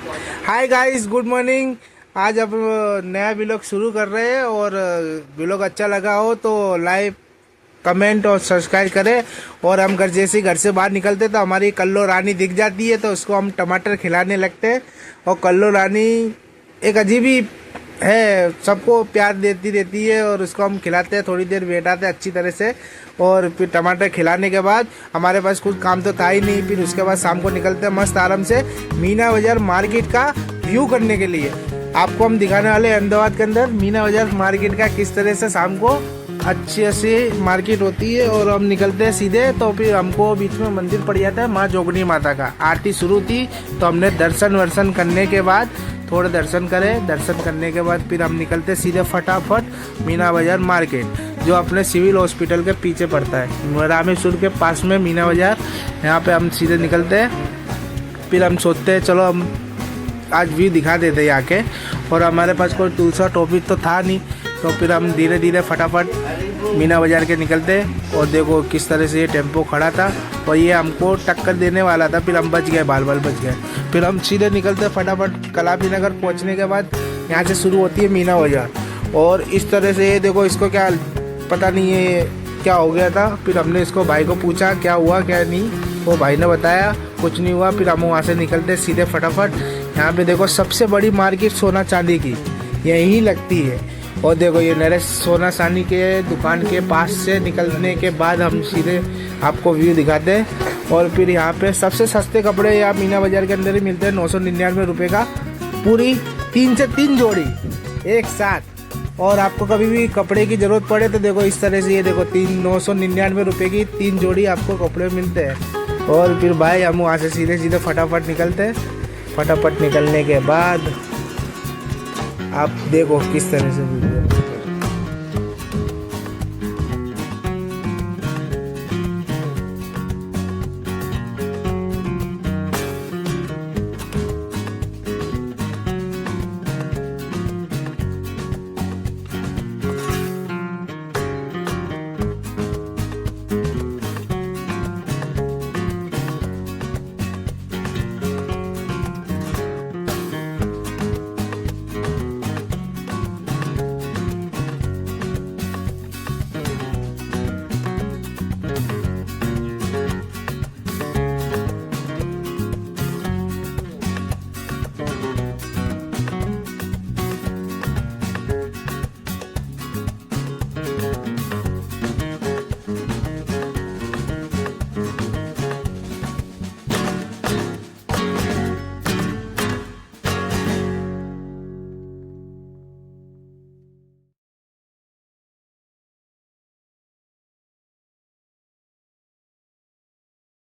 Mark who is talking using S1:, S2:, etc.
S1: Hi guys, good morning. आज अब नया व्लॉग शुरू कर रहे हैं और व्लॉग अच्छा लगा हो तो लाइक कमेंट और सब्सक्राइब करें। और हम जैसे घर से बाहर निकलते तो हमारी कल्लो रानी दिख जाती है तो उसको हम टमाटर खिलाने लगते हैं। और कल्लो रानी एक अजीब ही है, सबको प्यार देती रहती है और उसको हम खिलाते हैं, थोड़ी देर बैठाते हैं अच्छी तरह से। और फिर टमाटर खिलाने के बाद हमारे पास कुछ काम तो था ही नहीं, फिर उसके बाद शाम को निकलते हैं मस्त आराम से मीना बाजार मार्केट का व्यू करने के लिए। आपको हम दिखाने वाले हैं अहमदाबाद के अंदर मीना बाजार मार्केट का किस तरह से शाम को अच्छी मार्केट होती है। और हम निकलते हैं सीधे तो फिर हमको बीच में मंदिर पड़ जाता है माँ जोगनी माता का। आरती शुरू थी तो हमने दर्शन वर्शन करने के बाद थोड़े दर्शन करे। दर्शन करने के बाद फिर हम निकलते सीधे फटाफट मीना बाजार मार्केट, जो अपने सिविल हॉस्पिटल के पीछे पड़ता है, रामेश्वर के पास में मीना बाजार। यहाँ पे हम सीधे निकलते हैं। फिर हम सोचते हैं चलो हम आज व्यू दिखा देते हैं आके। और हमारे पास कोई टूल्स और टॉपिक तो था नहीं, तो फिर हम धीरे धीरे फटाफट मीना बाजार के निकलते। और देखो किस तरह से ये टेम्पो खड़ा था और ये हमको टक्कर देने वाला था, फिर हम बच गए, बाल बाल बच गए। फिर हम सीधे निकलते फटाफट। कलापी नगर पहुँचने के बाद यहाँ से शुरू होती है मीना बाजार। और इस तरह से ये देखो, इसको क्या पता नहीं है क्या हो गया था। फिर हमने इसको भाई को पूछा क्या हुआ क्या नहीं, वो भाई ने बताया कुछ नहीं हुआ। फिर हम वहाँ से निकलते सीधे फटाफट। यहाँ पे देखो सबसे बड़ी मार्केट सोना चांदी की यहीं लगती है। और देखो ये नरेश सोना चांदी के दुकान के पास से निकलने के बाद हम सीधे आपको व्यू दिखाते हैं। और फिर यहाँ पे सबसे सस्ते कपड़े यहाँ मीना बाजार के अंदर ही मिलते हैं, 999 रुपये का पूरी 3 से 3 जोड़ी एक साथ। और आपको कभी भी कपड़े की ज़रूरत पड़े तो देखो इस तरह से ये देखो 999 रुपये की 3 जोड़ी आपको कपड़े मिलते हैं। और फिर भाई हम वहाँ से सीधे सीधे फटाफट निकलते हैं। फटाफट निकलने के बाद आप देखो किस तरह से